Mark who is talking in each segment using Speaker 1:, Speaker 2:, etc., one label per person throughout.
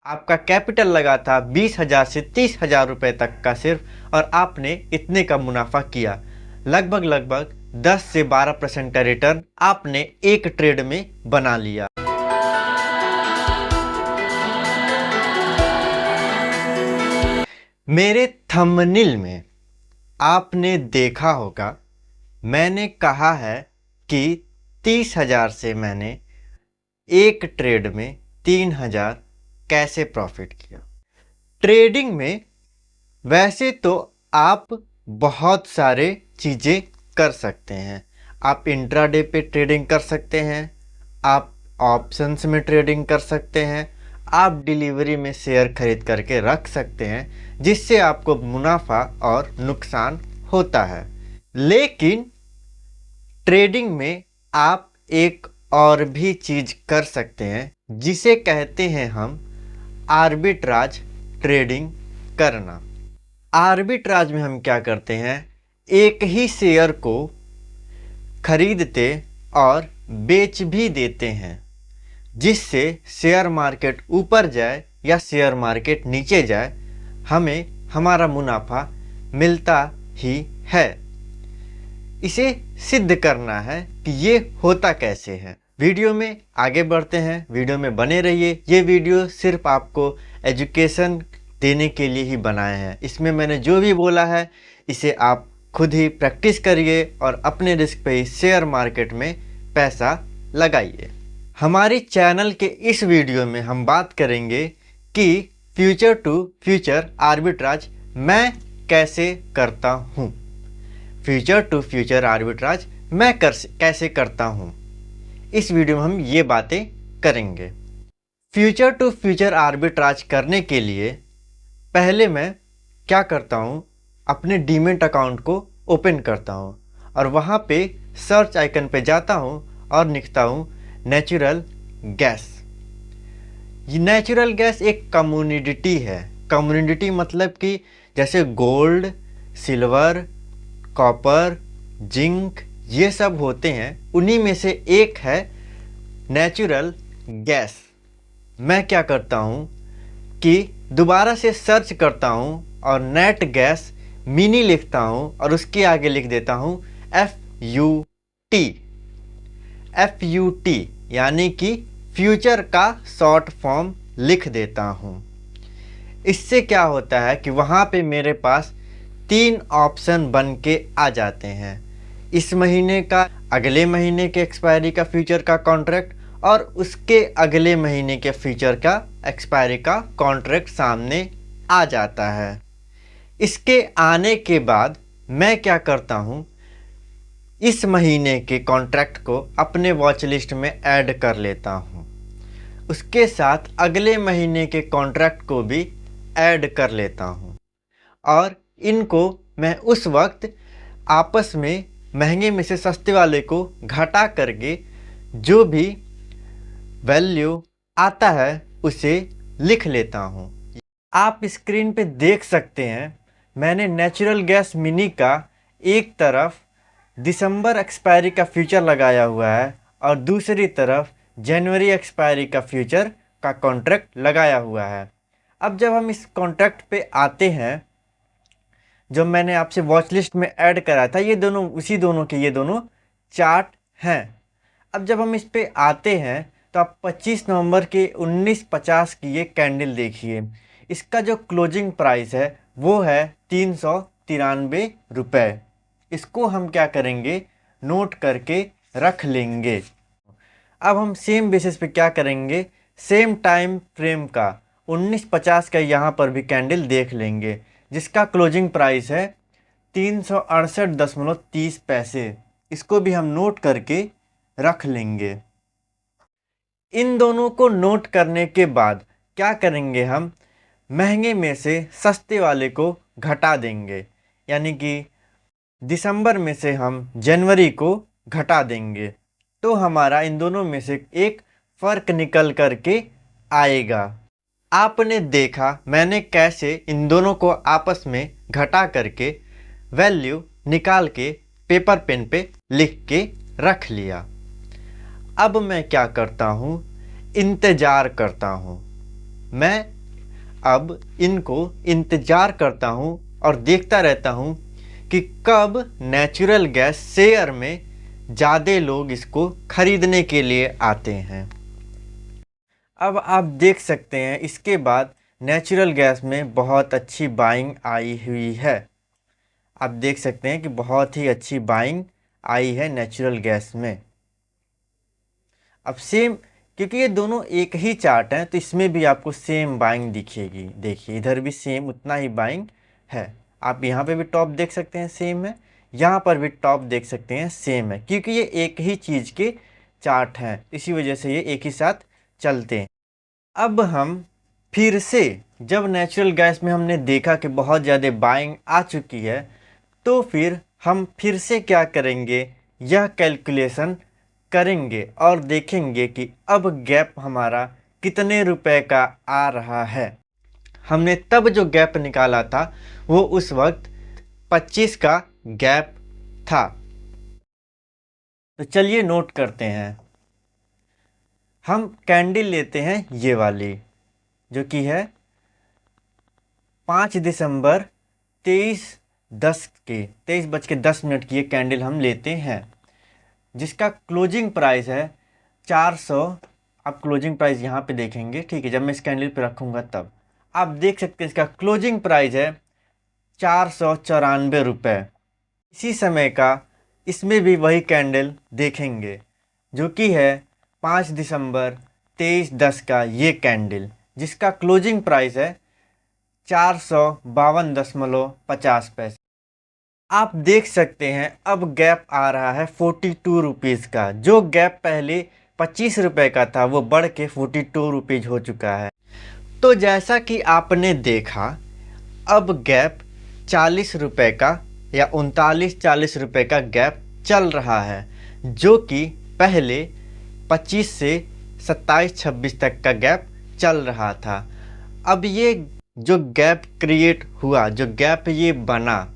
Speaker 1: आपका कैपिटल लगा था 20,000 से 30,000 रुपये तक का सिर्फ, और आपने इतने का मुनाफा किया। लगभग 10 से 12% का रिटर्न आपने एक ट्रेड में बना लिया। मेरे थंबनेल में आपने देखा होगा मैंने कहा है कि 30,000 से मैंने एक ट्रेड में 3,000 कैसे प्रॉफिट किया। ट्रेडिंग में वैसे तो आप बहुत सारे चीज़ें कर सकते हैं। आप इंट्राडे पे ट्रेडिंग कर सकते हैं, आप ऑप्शंस में ट्रेडिंग कर सकते हैं, आप डिलीवरी में शेयर खरीद करके रख सकते हैं, जिससे आपको मुनाफा और नुकसान होता है। लेकिन ट्रेडिंग में आप एक और भी चीज़ कर सकते हैं, जिसे कहते हैं हम आर्बिट्राज ट्रेडिंग करना। आर्बिट्राज में हम क्या करते हैं, एक ही शेयर को खरीदते और बेच भी देते हैं, जिससे शेयर मार्केट ऊपर जाए या शेयर मार्केट नीचे जाए, हमें हमारा मुनाफा मिलता ही है। इसे सिद्ध करना है कि ये होता कैसे है। वीडियो में आगे बढ़ते हैं, वीडियो में बने रहिए। ये वीडियो सिर्फ आपको एजुकेशन देने के लिए ही बनाए हैं। इसमें मैंने जो भी बोला है इसे आप खुद ही प्रैक्टिस करिए और अपने रिस्क पे ही शेयर मार्केट में पैसा लगाइए। हमारे चैनल के इस वीडियो में हम बात करेंगे कि फ्यूचर टू फ्यूचर आर्बिट्राज मैं कैसे करता हूँ। फ्यूचर टू फ्यूचर आर्बिट्राज मैं कैसे करता हूँ, इस वीडियो में हम ये बातें करेंगे। फ्यूचर टू फ्यूचर आर्बिट्राज करने के लिए पहले मैं क्या करता हूँ, अपने डीमैट अकाउंट को ओपन करता हूँ और वहाँ पे सर्च आइकन पे जाता हूँ और लिखता हूँ नेचुरल गैस। ये नेचुरल गैस एक कम्युनिटी है। कम्युनिटी मतलब कि जैसे गोल्ड, सिल्वर, कॉपर, जिंक ये सब होते हैं, उन्हीं में से एक है नेचुरल गैस। मैं क्या करता हूँ कि दोबारा से सर्च करता हूँ और नेट गैस मिनी लिखता हूँ और उसके आगे लिख देता हूँ FUT यानी कि फ्यूचर का शॉर्ट फॉर्म लिख देता हूँ। इससे क्या होता है कि वहाँ पे मेरे पास 3 ऑप्शन बन के आ जाते हैं। इस महीने का, अगले महीने के एक्सपायरी का फ्यूचर का कॉन्ट्रैक्ट और उसके अगले महीने के फ्यूचर का एक्सपायरी का कॉन्ट्रैक्ट सामने आ जाता है। इसके आने के बाद मैं क्या करता हूँ, इस महीने के कॉन्ट्रैक्ट को अपने वॉच लिस्ट में ऐड कर लेता हूँ। उसके साथ अगले महीने के कॉन्ट्रैक्ट को भी ऐड कर लेता हूँ और इनको मैं उस वक्त आपस में महंगे में से सस्ते वाले को घटा करके जो भी वैल्यू आता है उसे लिख लेता हूँ। आप स्क्रीन पे देख सकते हैं मैंने नेचुरल गैस मिनी का एक तरफ दिसंबर एक्सपायरी का फ्यूचर लगाया हुआ है और दूसरी तरफ जनवरी एक्सपायरी का फ्यूचर का कॉन्ट्रैक्ट लगाया हुआ है। अब जब हम इस कॉन्ट्रैक्ट पे आते हैं, जो मैंने आपसे वॉच लिस्ट में ऐड करा था, ये दोनों उसी दोनों के ये दोनों चार्ट हैं। अब जब हम इस पे आते हैं तो आप 25 नवंबर के 1950 की ये कैंडल देखिए। इसका जो क्लोजिंग प्राइस है वो है 393 रुपये। इसको हम क्या करेंगे, नोट करके रख लेंगे। अब हम सेम बेसिस पे क्या करेंगे, सेम टाइम फ्रेम का 1950 का यहाँ पर भी कैंडल देख लेंगे, जिसका क्लोजिंग प्राइस है 368.30 इसको भी हम नोट करके रख लेंगे। इन दोनों को नोट करने के बाद क्या करेंगे, हम महंगे में से सस्ते वाले को घटा देंगे, यानी कि दिसंबर में से हम जनवरी को घटा देंगे, तो हमारा इन दोनों में से एक फ़र्क निकल करके आएगा। आपने देखा मैंने कैसे इन दोनों को आपस में घटा करके वैल्यू निकाल के पेपर पेन पे लिख के रख लिया। अब मैं क्या करता हूँ, इंतज़ार करता हूँ। मैं अब इनको इंतज़ार करता हूँ और देखता रहता हूँ कि कब नेचुरल गैस शेयर में ज़्यादा लोग इसको खरीदने के लिए आते हैं। अब आप देख सकते हैं इसके बाद नेचुरल गैस में बहुत अच्छी बाइंग आई हुई है। आप देख सकते हैं कि बहुत ही अच्छी बाइंग आई है नेचुरल गैस में। अब सेम, क्योंकि ये दोनों एक ही चार्ट हैं तो इसमें भी आपको सेम बाइंग दिखेगी। देखिए इधर भी सेम उतना ही बाइंग है। आप यहाँ पे भी टॉप देख सकते हैं सेम है, यहाँ पर भी टॉप देख सकते हैं सेम है, क्योंकि ये एक ही चीज़ के चार्ट हैं, इसी वजह से ये एक ही साथ चलते हैं। अब हम फिर से, जब नेचुरल गैस में हमने देखा कि बहुत ज़्यादा बाइंग आ चुकी है, तो फिर हम फिर से क्या करेंगे, यह कैलकुलेशन करेंगे और देखेंगे कि अब गैप हमारा कितने रुपए का आ रहा है। हमने तब जो गैप निकाला था वो उस वक्त 25 का गैप था। तो चलिए नोट करते हैं। हम कैंडल लेते हैं ये वाली, जो कि है 5 दिसंबर 23:10 की ये कैंडल हम लेते हैं, जिसका क्लोजिंग प्राइस है 400। आप क्लोजिंग प्राइस यहाँ पे देखेंगे, ठीक है, जब मैं इस कैंडल पे रखूँगा तब आप देख सकते हैं इसका क्लोजिंग प्राइस है 494 रुपये। इसी समय का इसमें भी वही कैंडल देखेंगे, जो कि है 5 दिसंबर 23:10 का ये कैंडल, जिसका क्लोजिंग प्राइस है 452.50 आप देख सकते हैं अब गैप आ रहा है 42 रुपीज़ का। जो गैप पहले 25 रुपये का था वो बढ़ के 42 रुपीज़ हो चुका है। तो जैसा कि आपने देखा, अब गैप 40 रुपये का या 39-40 रुपये का गैप चल रहा है, जो कि पहले 25 से 27-26 तक का गैप चल रहा था। अब ये जो गैप क्रिएट हुआ, जो गैप ये बना,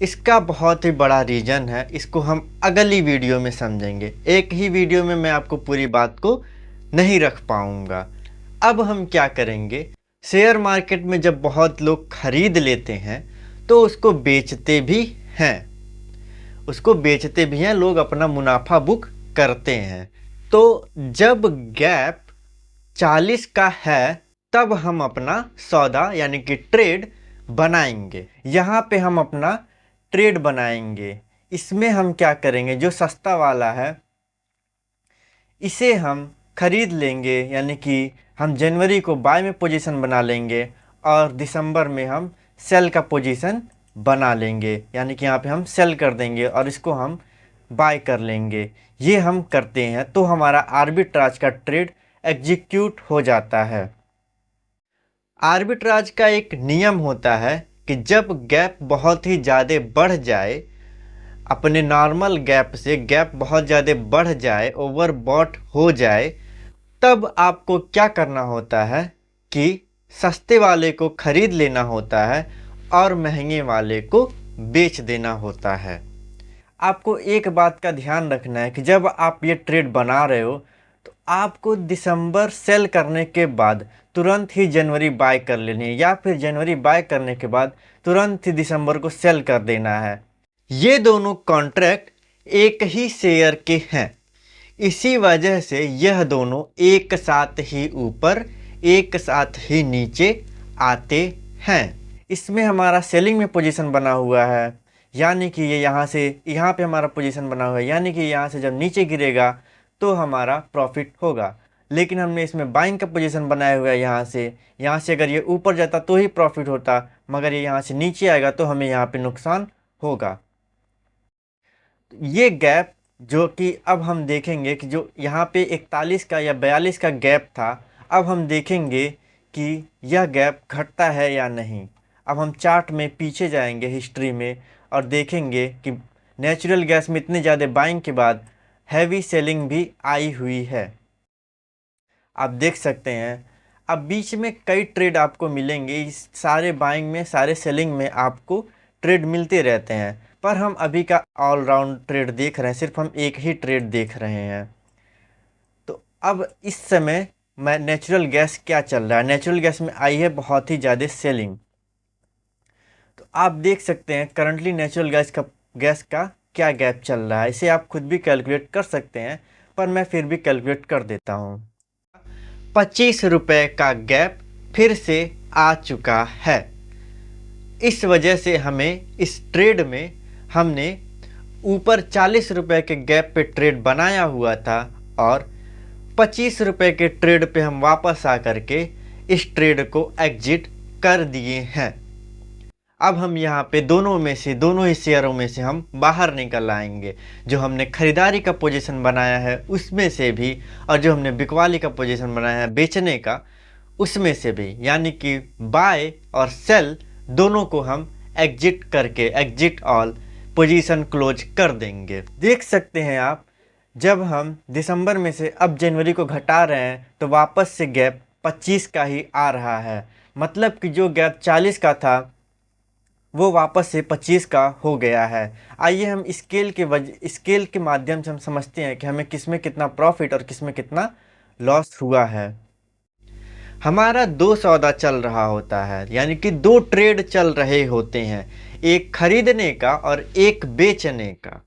Speaker 1: इसका बहुत ही बड़ा रीज़न है। इसको हम अगली वीडियो में समझेंगे। एक ही वीडियो में मैं आपको पूरी बात को नहीं रख पाऊँगा। अब हम क्या करेंगे, शेयर मार्केट में जब बहुत लोग खरीद लेते हैं तो उसको बेचते भी हैं, लोग अपना मुनाफा बुक करते हैं। तो जब गैप 40 का है तब हम अपना सौदा यानी कि ट्रेड बनाएंगे। यहाँ पे हम अपना ट्रेड बनाएंगे। इसमें हम क्या करेंगे, जो सस्ता वाला है इसे हम खरीद लेंगे, यानी कि हम जनवरी को बाय में पोजीशन बना लेंगे और दिसंबर में हम सेल का पोजीशन बना लेंगे, यानी कि यहाँ पे हम सेल कर देंगे और इसको हम बाय कर लेंगे। ये हम करते हैं तो हमारा आर्बिट्राज का ट्रेड एग्जीक्यूट हो जाता है। आर्बिट्राज का एक नियम होता है कि जब गैप बहुत ही ज़्यादा बढ़ जाए, अपने नॉर्मल गैप से गैप बहुत ज़्यादा बढ़ जाए, ओवरबॉट हो जाए, तब आपको क्या करना होता है कि सस्ते वाले को ख़रीद लेना होता है और महंगे वाले को बेच देना होता है। आपको एक बात का ध्यान रखना है कि जब आप ये ट्रेड बना रहे हो तो आपको दिसंबर सेल करने के बाद तुरंत ही जनवरी बाय कर लेनी है, या फिर जनवरी बाय करने के बाद तुरंत ही दिसंबर को सेल कर देना है। ये दोनों कॉन्ट्रैक्ट एक ही शेयर के हैं, इसी वजह से यह दोनों एक साथ ही ऊपर एक साथ ही नीचे आते हैं। इसमें हमारा सेलिंग में पोजीशन बना हुआ है, यानी कि ये यहाँ से यहाँ पे हमारा पोजीशन बना हुआ है, यानी कि यहाँ से जब नीचे गिरेगा तो हमारा प्रॉफिट होगा। लेकिन हमने इसमें बाइंग का पोजीशन बनाया हुआ है, यहाँ से अगर ये ऊपर जाता तो ही प्रॉफिट होता, मगर ये यहाँ से नीचे आएगा तो हमें यहाँ पे नुकसान होगा। ये गैप जो कि अब हम देखेंगे कि जो यहाँ पे 41 का या 42 का गैप था, अब हम देखेंगे कि यह गैप घटता है या नहीं। अब हम चार्ट में पीछे जाएंगे हिस्ट्री में और देखेंगे कि नेचुरल गैस में इतने ज़्यादा बाइंग के बाद हैवी सेलिंग भी आई हुई है। आप देख सकते हैं अब बीच में कई ट्रेड आपको मिलेंगे, इस सारे बाइंग में सारे सेलिंग में आपको ट्रेड मिलते रहते हैं, पर हम अभी का ऑल राउंड ट्रेड देख रहे हैं, सिर्फ हम एक ही ट्रेड देख रहे हैं। तो अब इस समय मैं नेचुरल गैस क्या चल रहा है। नेचुरल गैस में आई है बहुत ही ज़्यादा सेलिंग। तो आप देख सकते हैं करंटली नेचुरल गैस का क्या गैप चल रहा है। इसे आप खुद भी कैलकुलेट कर सकते हैं, पर मैं फिर भी कैलकुलेट कर देता हूँ। 25 रुपये का गैप फिर से आ चुका है। इस वजह से हमें इस ट्रेड में हमने ऊपर 40 रुपये के गैप पे ट्रेड बनाया हुआ था और 25 रुपये के ट्रेड पे हम वापस आ करके इस ट्रेड को एग्जिट कर दिए हैं। अब हम यहाँ पे दोनों ही शेयरों में से हम बाहर निकल आएंगे। जो हमने खरीदारी का पोजीशन बनाया है उसमें से भी, और जो हमने बिकवाली का पोजीशन बनाया है बेचने का उसमें से भी, यानी कि बाय और सेल दोनों को हम एग्जिट करके एग्जिट ऑल पोजीशन क्लोज कर देंगे। देख सकते हैं आप, जब हम दिसंबर में से अब जनवरी को घटा रहे हैं तो वापस से गैप 25 का ही आ रहा है। मतलब कि जो गैप 40 का था वो वापस से 25 का हो गया है। आइए हम स्केल के माध्यम से हम समझते हैं कि हमें किस में कितना प्रॉफिट और किस में कितना लॉस हुआ है। हमारा दो सौदा चल रहा होता है, यानी कि दो ट्रेड चल रहे होते हैं, एक खरीदने का और एक बेचने का।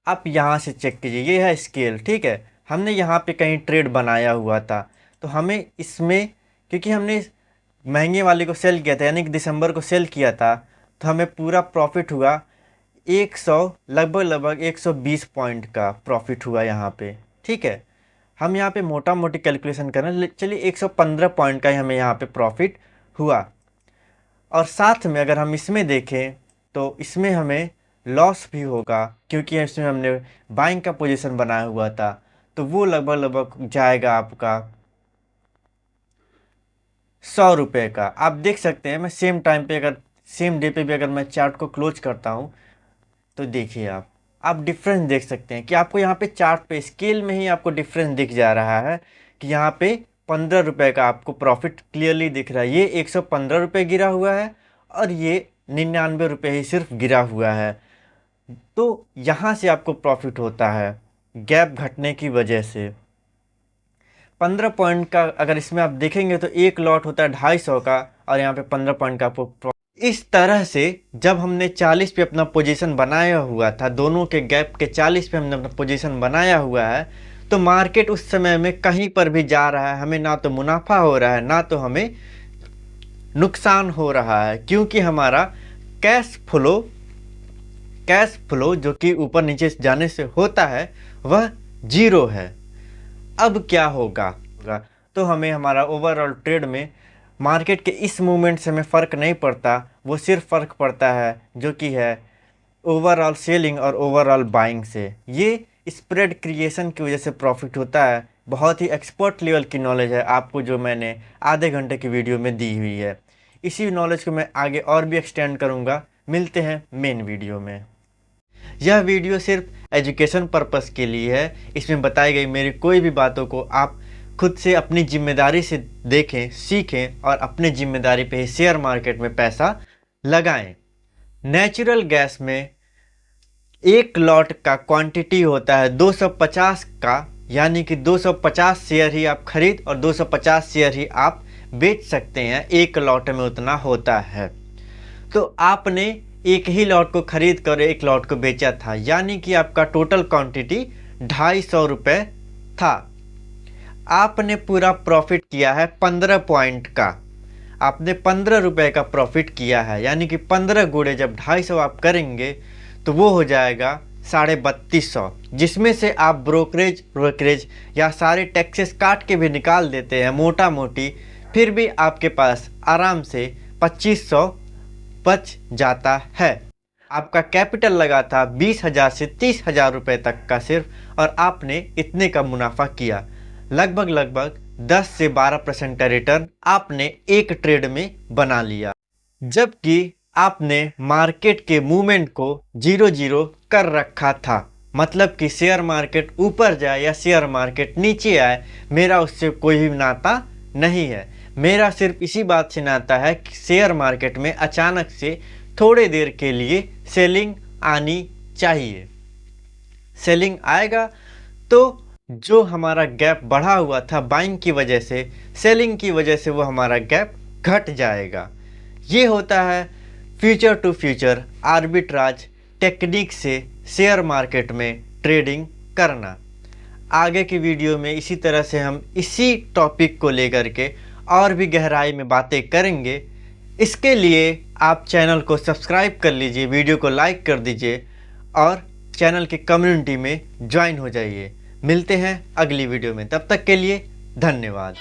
Speaker 1: आप यहाँ से चेक कीजिए, ये है स्केल, ठीक है। हमने यहाँ पे कहीं ट्रेड बनाया हुआ था तो हमें इसमें, क्योंकि हमने महंगे वाले को सेल किया था यानी कि दिसंबर को सेल किया था, तो हमें पूरा प्रॉफिट हुआ लगभग 120 पॉइंट का प्रॉफिट हुआ यहाँ पे, ठीक है। हम यहाँ पे मोटा मोटी कैलकुलेशन करें, चलिए 115 पॉइंट का ही हमें यहाँ पे प्रॉफिट हुआ। और साथ में अगर हम इसमें देखें तो इसमें हमें लॉस भी होगा, क्योंकि इसमें हमने बाइंग का पोजीशन बनाया हुआ था, तो वो लगभग जाएगा आपका 100 रुपये का। आप देख सकते हैं, मैं सेम टाइम पे अगर सेम डे पे भी अगर मैं चार्ट को क्लोज करता हूँ तो देखिए आप डिफरेंस देख सकते हैं कि आपको यहाँ पे चार्ट पे स्केल में ही आपको डिफरेंस दिख जा रहा है कि यहाँ पे 15 रुपये का आपको प्रॉफिट क्लियरली दिख रहा है। ये 115 रुपये गिरा हुआ है और ये 99 रुपये ही सिर्फ गिरा हुआ है। तो यहाँ से आपको प्रॉफिट होता है गैप घटने की वजह से। 15 पॉइंट का अगर इसमें आप देखेंगे तो एक लॉट होता है 250 का, और यहाँ पे 15 पॉइंट का आपको। इस तरह से जब हमने 40 पे अपना पोजीशन बनाया हुआ था, दोनों के गैप के 40 पे हमने अपना पोजीशन बनाया हुआ है, तो मार्केट उस समय में कहीं पर भी जा रहा है, हमें ना तो मुनाफा हो रहा है ना तो हमें नुकसान हो रहा है, क्योंकि हमारा कैश फ्लो जो कि ऊपर नीचे जाने से होता है वह 0 है। अब क्या होगा, तो हमें हमारा ओवरऑल ट्रेड में मार्केट के इस मूवमेंट से हमें फ़र्क नहीं पड़ता, वो सिर्फ फ़र्क पड़ता है जो कि है ओवरऑल सेलिंग और ओवरऑल बाइंग से। ये स्प्रेड क्रिएशन की वजह से प्रॉफिट होता है। बहुत ही एक्सपर्ट लेवल की नॉलेज है आपको जो मैंने आधे घंटे की वीडियो में दी हुई है। इसी नॉलेज को मैं आगे और भी एक्सटेंड करूँगा। मिलते हैं मेन वीडियो में। यह वीडियो सिर्फ एजुकेशन पर्पस के लिए है। इसमें बताई गई मेरी कोई भी बातों को आप खुद से अपनी जिम्मेदारी से देखें, सीखें और अपने जिम्मेदारी पे ही शेयर मार्केट में पैसा लगाएं। नेचुरल गैस में एक लॉट का क्वांटिटी होता है 250 का, यानी कि 250 शेयर ही आप खरीद और 250 शेयर ही आप बेच सकते हैं। एक लॉट में उतना होता है। तो आपने एक ही लॉट को खरीद कर एक लॉट को बेचा था, यानी कि आपका टोटल क्वांटिटी 250 रुपये था। आपने पूरा प्रॉफिट किया है 15 पॉइंट का। आपने 15 रुपये का प्रॉफिट किया है, यानी कि 15 गुणे जब 250 आप करेंगे तो वो हो जाएगा 3250, जिसमें से आप ब्रोकरेज या सारे टैक्सेस काट के भी निकाल देते हैं मोटा मोटी, फिर भी आपके पास आराम से 2500 बच जाता है। आपका कैपिटल लगा था 20,000 से 30,000 रुपये तक का सिर्फ, और आपने इतने का मुनाफा किया। लगभग 10 से 12% का रिटर्न आपने एक ट्रेड में बना लिया, जबकि आपने मार्केट के मूवमेंट को 0-0 कर रखा था। मतलब कि शेयर मार्केट ऊपर जाए या शेयर मार्केट नीचे आए, मेरा उससे कोई भी नाता नहीं है। मेरा सिर्फ इसी बात से नाता है कि शेयर मार्केट में अचानक से थोड़े देर के लिए सेलिंग आनी चाहिए। सेलिंग आएगा तो जो हमारा गैप बढ़ा हुआ था बाइंग की वजह से, सेलिंग की वजह से वो हमारा गैप घट जाएगा। ये होता है future to future arbitrage technique से शेयर मार्केट में ट्रेडिंग करना। आगे की वीडियो में इसी तरह से हम इसी टॉपिक को लेकर के और भी गहराई में बातें करेंगे। इसके लिए आप चैनल को सब्सक्राइब कर लीजिए, वीडियो को लाइक कर दीजिए और चैनल की कम्युनिटी में ज्वाइन हो जाइए। मिलते हैं अगली वीडियो में, तब तक के लिए धन्यवाद।